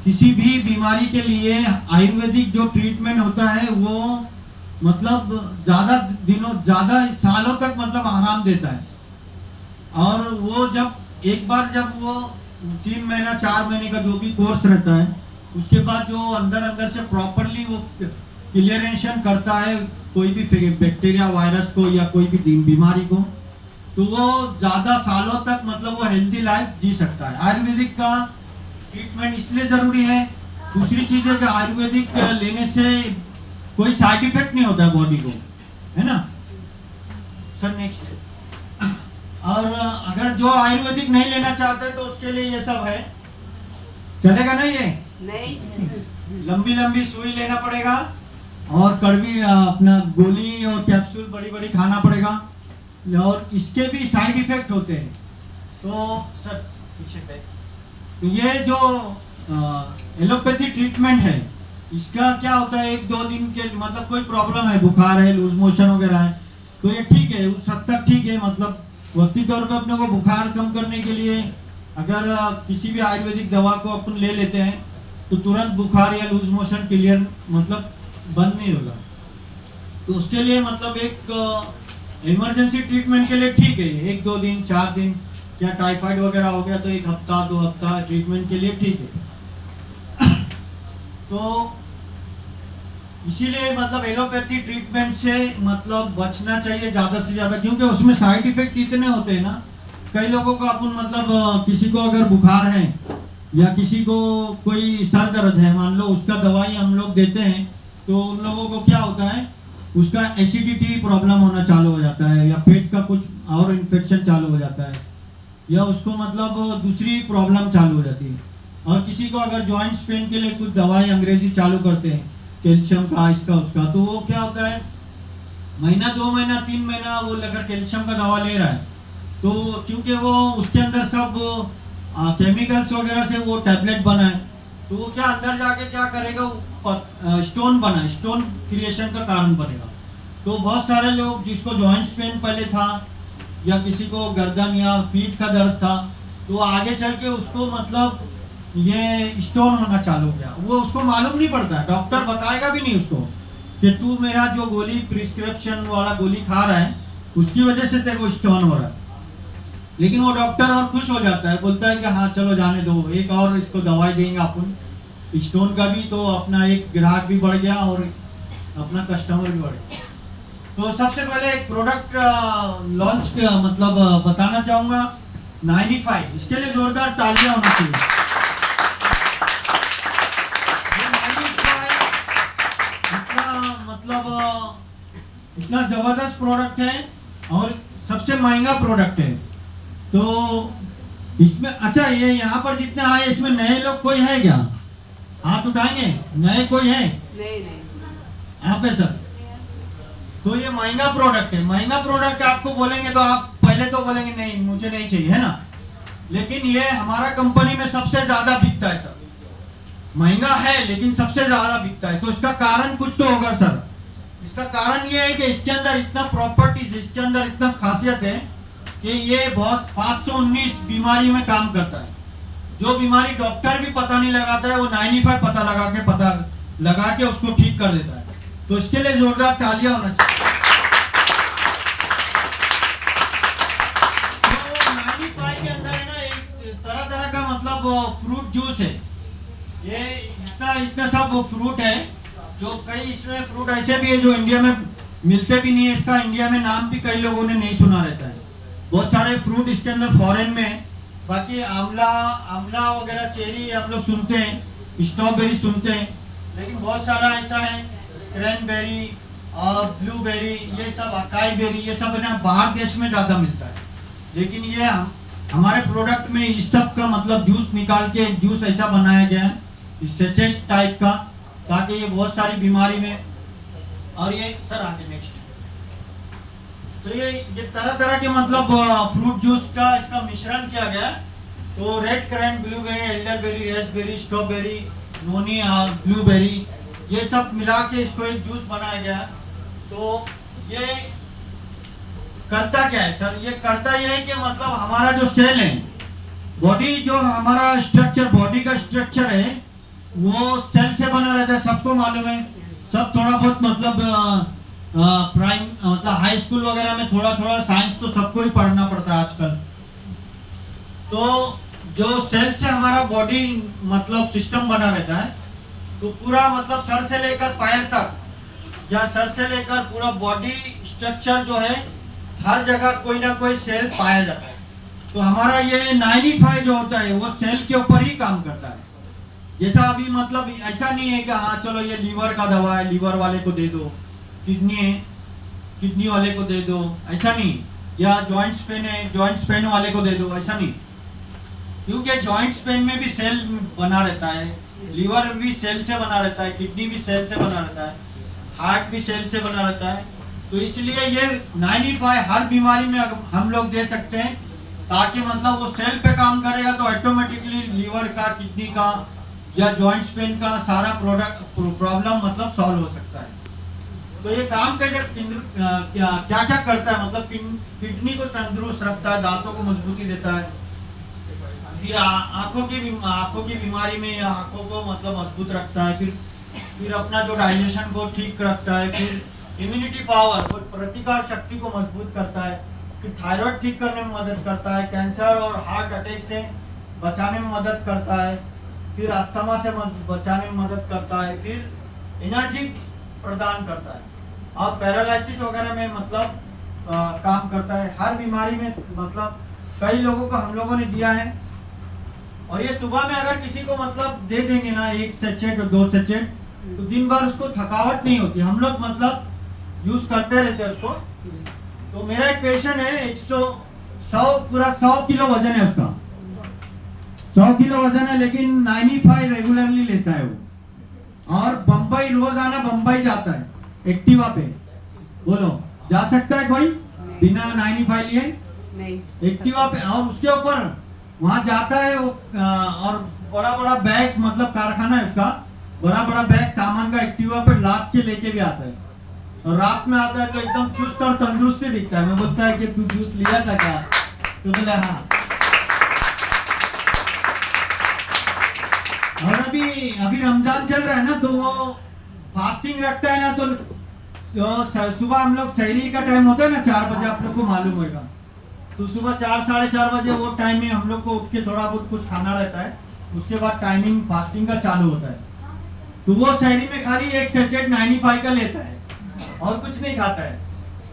किसी भी बीमारी के लिए आयुर्वेदिक जो ट्रीटमेंट होता है वो मतलब ज़्यादा दिनों, ज़्यादा सालों तक मतलब आराम देता है। और वो जब एक बार जब वो 3 महीना 4 महीने का जो भी कोर्स रहता है, उसके बाद जो अंदर अंदर से प्रॉपरली वो क्लियरेशन करता है कोई भी बैक्टीरिया वायरस को या कोई भी बीमारी को, तो वो ज़्यादा सालों तक मतलब वो हेल्दी लाइफ जी सकता है। आयुर्वेदिक का ट्रीटमेंट इसलिए ज़रूरी है। दूसरी चीज़ है कि आयुर्वेदिक लेने से कोई साइड इफेक्ट नहीं होता है बॉडी को, है ना सर। नेक्स्ट, और अगर जो आयुर्वेदिक नहीं लेना चाहते तो उसके लिए ये सब है, चलेगा ना ये? नहीं, लंबी लंबी सुई लेना पड़ेगा और कड़वी अपना गोली और कैप्सूल बड़ी बड़ी खाना पड़ेगा, और इसके भी साइड इफेक्ट होते हैं। तो सर पीछे बैक, तो ये जो एलोपैथी ट्रीटमेंट है, इसका क्या होता है, 1-2 दिन के मतलब कोई प्रॉब्लम है, बुखार है, लूज मोशन वगैरह है, तो ये ठीक है, उस हद तक ठीक है। मतलब वक्ती तौर पे अपने को बुखार कम करने के लिए अगर किसी भी आयुर्वेदिक दवा को अपन ले लेते हैं तो तुरंत बुखार या लूज मोशन क्लियर मतलब बंद नहीं होगा। तो उसके लिए मतलब एक इमरजेंसी ट्रीटमेंट के लिए ठीक है, 1-2 दिन 4 दिन, या टाइफाइड वगैरह हो गया तो 1 हफ्ता 2 हफ्ता ट्रीटमेंट के लिए ठीक है। तो इसीलिए मतलब एलोपैथी ट्रीटमेंट से मतलब बचना चाहिए ज़्यादा से ज़्यादा, क्योंकि उसमें साइड इफेक्ट इतने होते हैं ना। कई लोगों को अपन मतलब किसी को अगर बुखार है या किसी को कोई सर दर्द है, मान लो, उसका दवाई हम लोग देते हैं तो उन लोगों को क्या होता है, उसका एसिडिटी प्रॉब्लम होना चालू हो जाता है, या पेट का कुछ और इन्फेक्शन चालू हो जाता है, या उसको मतलब दूसरी प्रॉब्लम चालू हो जाती है। और किसी को अगर जॉइंट्स पेन के लिए कुछ दवाई अंग्रेजी चालू करते हैं, कैल्शियम का, इसका उसका, तो वो क्या होता है, महीना 2 महीना 3 महीना वो अगर कैल्शियम का दवा ले रहा है तो क्योंकि वो उसके अंदर सब केमिकल्स वगैरह से वो टैबलेट बना है, तो वो क्या अंदर जाके क्या करेगा, स्टोन बना, स्टोन क्रिएशन का कारण बनेगा। तो बहुत सारे लोग जिसको जॉइंट्स पेन पहले था या किसी को गर्दन या पीठ का दर्द था, तो आगे चल के उसको मतलब ये स्टोन होना चालू हो गया। वो उसको मालूम नहीं पड़ता है, डॉक्टर बताएगा भी नहीं उसको कि तू मेरा जो गोली प्रिस्क्रिप्शन वाला गोली खा रहा है उसकी वजह से तेरे को स्टोन हो रहा है। लेकिन वो डॉक्टर और खुश हो जाता है, बोलता है कि हाँ चलो जाने दो, एक और इसको दवाई देंगे अपन स्टोन का भी, तो अपना एक ग्राहक भी बढ़ गया और अपना कस्टमर भी बढ़ गया। तो सबसे पहले एक प्रोडक्ट लॉन्च मतलब बताना चाहूँगा, 95, इसके लिए जोरदार तालियां होना चाहिए। मतलब इतना जबरदस्त प्रोडक्ट है और सबसे महंगा प्रोडक्ट है। तो इसमें अच्छा, ये यहाँ पर जितने आए इसमें नए लोग कोई है क्या? हाथ उठाएंगे, नए कोई है? नहीं। यहाँ पे सर, तो ये महंगा प्रोडक्ट है। महंगा प्रोडक्ट आपको बोलेंगे तो आप पहले तो बोलेंगे नहीं मुझे नहीं चाहिए, है ना। लेकिन ये हमारा कंपनी में सबसे ज्यादा बिकता है सर। महंगा है लेकिन सबसे ज्यादा बिकता है, तो इसका कारण कुछ तो होगा सर। इसका कारण ये है कि इसके अंदर इतना प्रॉपर्टीज, इसके अंदर इतना खासियत है कि ये बहुत 519 बीमारी में काम करता है। जो बीमारी डॉक्टर भी पता नहीं लगाता है वो 95 पता लगा के उसको ठीक कर देता है। तो इसके लिए जोरदार तालियां होना चाहिए। तो 95 के अंदर है ना एक तरह तरह का मतलब फ्रूट जूस है। ये इतना सब फ्रूट है, जो कई इसमें फ्रूट ऐसे भी है जो इंडिया में मिलते भी नहीं है। इसका इंडिया में नाम भी कई लोगों ने नहीं सुना रहता है। बहुत सारे फ्रूट इसके अंदर फॉरेन में है। बाकी आंवला वगैरह, चेरी आप लोग सुनते हैं, स्ट्रॉबेरी सुनते हैं, लेकिन बहुत सारा ऐसा है, क्रैनबेरी और ब्लूबेरी, ये सब अकाई बेरी, ये सब है ना बाहर देश में ज़्यादा मिलता है। लेकिन ये हमारे प्रोडक्ट में इस सब का मतलब जूस निकाल के एक जूस ऐसा बनाया गया है, इस सेचेस टाइप का, ताकि ये बहुत सारी बीमारी में। और ये सर आगे नेक्स्ट, तो ये तरह तरह के मतलब फ्रूट जूस का इसका मिश्रण किया गया। तो red cran, blueberry, elderberry, raspberry, strawberry, noni और ब्लूबेरी, ये सब मिला के इसको एक जूस बनाया गया। तो ये करता क्या है सर? ये करता ये है कि मतलब हमारा जो सेल है, बॉडी जो हमारा स्ट्रक्चर, बॉडी का स्ट्रक्चर है, वो सेल से बना रहता है, सबको मालूम है। सब थोड़ा बहुत मतलब प्राइम मतलब हाई स्कूल वगैरह में थोड़ा थोड़ा साइंस तो सबको ही पढ़ना पड़ता है आजकल। तो जो सेल से हमारा बॉडी मतलब सिस्टम बना रहता है, तो पूरा मतलब सर से लेकर पैर तक या सर से लेकर पूरा बॉडी स्ट्रक्चर जो है हर जगह कोई ना कोई सेल पाया जाता है। तो हमारा ये 95 जो होता है वो सेल के ऊपर ही काम करता है। जैसा अभी मतलब ऐसा नहीं है कि हाँ चलो ये लीवर का दवा है, लीवर वाले को दे दो, किडनी है किडनी वाले को दे दो, ऐसा नहीं। या जॉइंट्स पेन है, जॉइंट्स पेन वाले को दे दो, ऐसा नहीं। क्योंकि जॉइंट्स पेन में भी सेल बना रहता है, लीवर भी सेल से बना रहता है, किडनी भी सेल से बना रहता है, हार्ट भी सेल से बना रहता है। तो इसलिए ये 95 हर बीमारी में हम लोग दे सकते हैं, ताकि मतलब वो सेल पे काम करेगा तो ऑटोमेटिकली लीवर का, किडनी का या जॉइंट्स पेन का सारा प्रॉब्लम मतलब सॉल्व हो सकता है। तो ये काम कैसे क्या क्या करता है, मतलब किडनी को तंदुरुस्त रखता है, दांतों को मजबूती देता है, फिर आंखों की बीमारी में आंखों को मतलब मजबूत रखता है, फिर अपना जो डाइजेशन को ठीक रखता है, फिर इम्यूनिटी पावर और प्रतिकार शक्ति को मजबूत करता है, फिर थायराइड ठीक करने में मदद करता है, कैंसर और हार्ट अटैक से बचाने में मदद करता है, फिर अस्थमा से बचाने में मदद करता है, फिर एनर्जी प्रदान करता है और पैरालिसिस वगैरह में मतलब काम करता है। हर बीमारी में मतलब कई लोगों को हम लोगों ने दिया है। और ये सुबह में अगर किसी को मतलब दे देंगे ना 1 सेचेट और 2 सेचेट, तो दिन भर उसको थकावट नहीं होती। हम लोग मतलब यूज करते रहते हैं उसको। तो मेरा एक पेशेंट है, 100 किलो वजन है उसका, 100 किलो वजन है, लेकिन 95 रेगुलरली लेता है वो। और बम्बई रोजाना बम्बई जाता है एक्टिवा पे। बोलो जा सकता है कोई बिना 95 लिए? नहीं। एक्टिवा पे। और उसके ऊपर वहां जाता है वो, और बड़ा बड़ा बैग मतलब कारखाना है उसका, बड़ा बड़ा बैग सामान का एक्टिवा पे लाद के लेके भी आता है। और रात में आता है तो एकदम चुस्त और तंदुरुस्त दिखता है। मैं बोलता है कि तू जूस लिया था क्या? तो बोले हाँ। और अभी रमजान चल रहा है ना, तो वो फास्टिंग रखता है ना, तो सुबह हम लोग सहरी का टाइम होता है ना 4 बजे, आप लोग को मालूम होगा। तो सुबह 4 साढ़े 4 बजे वो टाइम में हम लोग को उठ के थोड़ा बहुत कुछ खाना रहता है। उसके बाद टाइमिंग फास्टिंग का चालू होता है। तो वो सहरी में खाली 1 सेचेट 95 का लेता है और कुछ नहीं खाता है।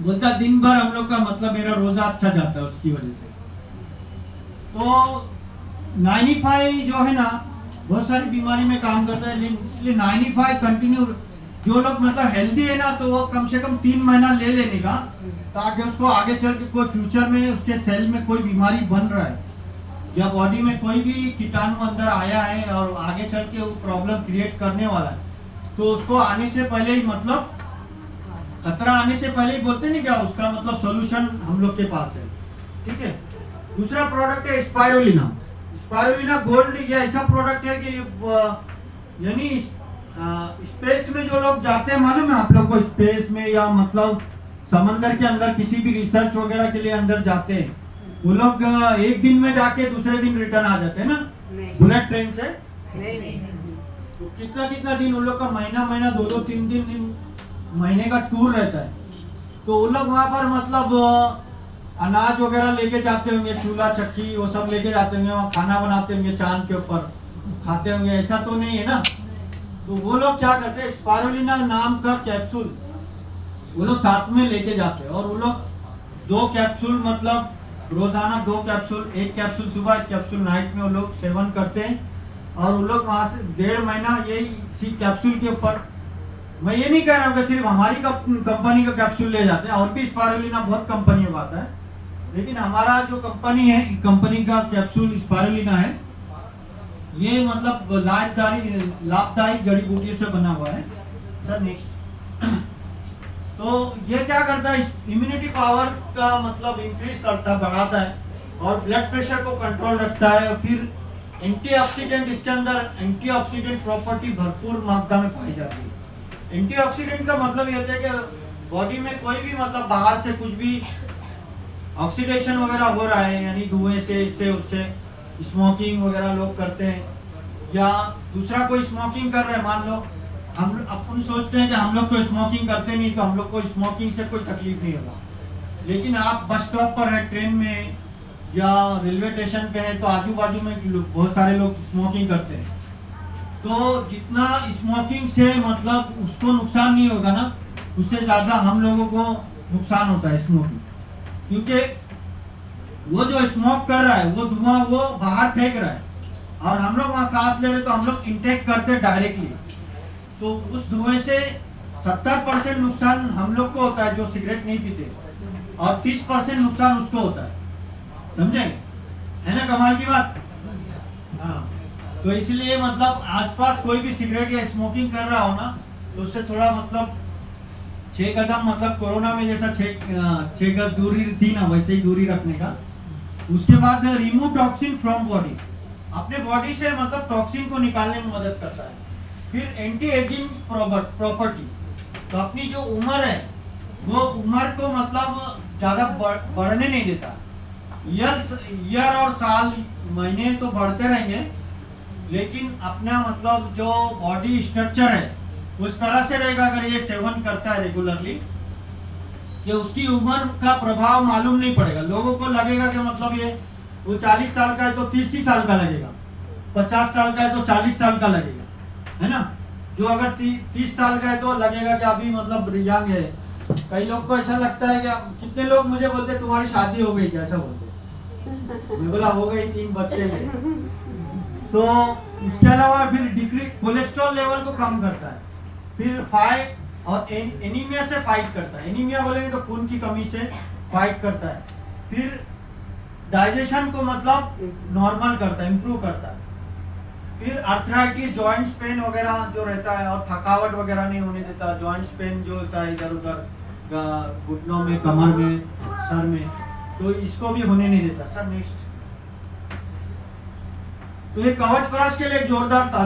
बोलता दिन भर हम लोग का मतलब मेरा रोजा अच्छा जाता है उसकी वजह से। तो 95 जो है ना बहुत सारी बीमारी में काम करता है, इसलिए 95 कंटिन्यू। जो लोग मतलब हेल्दी है ना, तो वो कम से कम 3 महीना ले लेने का, ताकि उसको आगे चल के कोई फ्यूचर में उसके सेल में कोई बीमारी बन रहा है या बॉडी में कोई भी कीटाणु अंदर आया है और आगे चल के वो प्रॉब्लम क्रिएट करने वाला है, तो उसको आने से पहले ही मतलब खतरा आने से पहले ही बोलते नहीं क्या, उसका मतलब सोल्यूशन हम लोग के पास है। ठीक है। दूसरा प्रोडक्ट है स्पाइरुलिना। स्पाइरुलिना गोल्ड ये ऐसा प्रोडक्ट है कि यानी स्पेस में जो लोग जाते हैं, मालूम है आप लोग को, स्पेस में या मतलब समंदर के अंदर किसी भी रिसर्च वगैरह के लिए अंदर जाते हैं, वो लोग एक दिन में जाके दूसरे दिन रिटर्न आ जाते हैं ना, बुलेट ट्रेन से। नहीं। तो कितना दिन उन लोग का, महीना 2 3 महीने का टूर रहता है। तो वो लोग वहां पर मतलब अनाज वगैरह लेके जाते होंगे, चूल्हा चक्की वो सब लेके जाते होंगे, वहाँ खाना बनाते होंगे, चांद के ऊपर खाते होंगे, ऐसा तो नहीं है ना। तो वो लोग क्या करते हैं, स्पाइरुलिना नाम का कैप्सूल वो लोग साथ में लेके जाते हैं। और वो लोग 2 कैप्सूल मतलब रोजाना 2 कैप्सूल, 1 कैप्सूल सुबह 1 कैप्सूल नाइट में वो लोग सेवन करते हैं। और वो लोग वहां से 1.5 महीना यही इसी कैप्सूल के ऊपर, मैं ये नहीं कह रहा हूँ कि सिर्फ हमारी कंपनी का कैप्सूल ले जाते हैं, और भी स्पाइरुलिना बहुत कंपनियों का आता है, लेकिन हमारा जो कंपनी है, कंपनी का कैप्सूल स्पाइरुलिना है, ये मतलब लाभदायक जड़ी बूटियों से बना हुआ है। Sir next. तो ये क्या करता है, इम्यूनिटी पावर का मतलब इंक्रीज करता है, बढ़ाता है, और ब्लड प्रेशर को कंट्रोल रखता है। फिर एंटीऑक्सीडेंट, इसके अंदर एंटीऑक्सीडेंट प्रॉपर्टी भरपूर मात्रा में पाई जाती है। एंटीऑक्सीडेंट का मतलब ये होता है कि बॉडी में कोई भी मतलब बाहर से कुछ भी ऑक्सीडेशन वगैरह हो रहा है, यानी धुएं से, इससे उससे, स्मोकिंग वगैरह लोग करते हैं, या दूसरा कोई स्मोकिंग कर रहा है, मान लो हम अपन सोचते हैं कि हम लोग तो स्मोकिंग करते नहीं, तो हम लोग को स्मोकिंग से कोई तकलीफ नहीं होगा। लेकिन आप बस स्टॉप पर है, ट्रेन में या रेलवे स्टेशन पे है, तो आजू बाजू में बहुत सारे लोग स्मोकिंग करते हैं। तो जितना स्मोकिंग से मतलब उसको नुकसान नहीं होगा ना, उससे ज़्यादा हम लोगों को नुकसान होता है स्मोकिंग। क्योंकि वो जो स्मोक कर रहा है वो धुआं वो बाहर फेंक रहा है, और हम लोग वहाँ सांस ले रहे तो हम लोग इंटेक करते हैं डायरेक्टली, तो उस धुएं से 70% नुकसान हम लोग को होता है जो सिगरेट नहीं पीते, और 30% नुकसान उसको होता है। समझे, है ना कमाल की बात। हाँ, तो इसलिए मतलब आसपास कोई भी सिगरेट या स्मोकिंग कर रहा हो ना, तो उससे थोड़ा मतलब 6 कदम, मतलब कोरोना में जैसा 6 गज दूरी थी ना, वैसे ही दूरी रखने का। उसके बाद रिमूव टॉक्सिन फ्रॉम बॉडी, अपने बॉडी से मतलब टॉक्सिन को निकालने में मदद करता है। फिर एंटी एजिंग प्रॉपर्टी, तो अपनी जो उम्र है वो उम्र को मतलब ज़्यादा बढ़ने नहीं देता। ईयर और साल महीने तो बढ़ते रहेंगे, लेकिन अपना मतलब जो बॉडी स्ट्रक्चर है उस तरह से रहेगा अगर ये सेवन करता है रेगुलरली, कि उसकी उम्र का प्रभाव मालूम नहीं पड़ेगा। लोगों को लगेगा कि मतलब ये वो 40 साल का है तो 30 ही साल का लगेगा, 50 साल का है तो 40 साल का लगेगा, है ना। जो अगर 30 साल का है तो लगेगा कि अभी मतलब यंग है। कई लोग को ऐसा लगता है कि कितने लोग मुझे बोलते तुम्हारी शादी हो गई क्या, ऐसा बोलते। मैं बोला हो गई, 3 बच्चे हैं। तो इसके अलावा फिर डिक्रीज कोलेस्ट्रॉल लेवल को कम करता है, फिर फाइट और एनीमिया से फाइट करता है। एनीमिया बोलेंगे तो खून की कमी से फाइट करता है। फिर डाइजेशन को मतलब नॉर्मल करता है, इम्प्रूव करता है। फिर अर्थराइटिस, जॉइंट्स पेन वगैरह जो रहता है, और थकावट वगैरह नहीं होने देता। जॉइंट्स पेन जो होता है इधर उधर घुटनों में, कमर में, सर में, तो इसको भी होने नहीं देता। सर नेक्स्ट, तो ये कवच प्राश के लिए एक जोरदार ताली।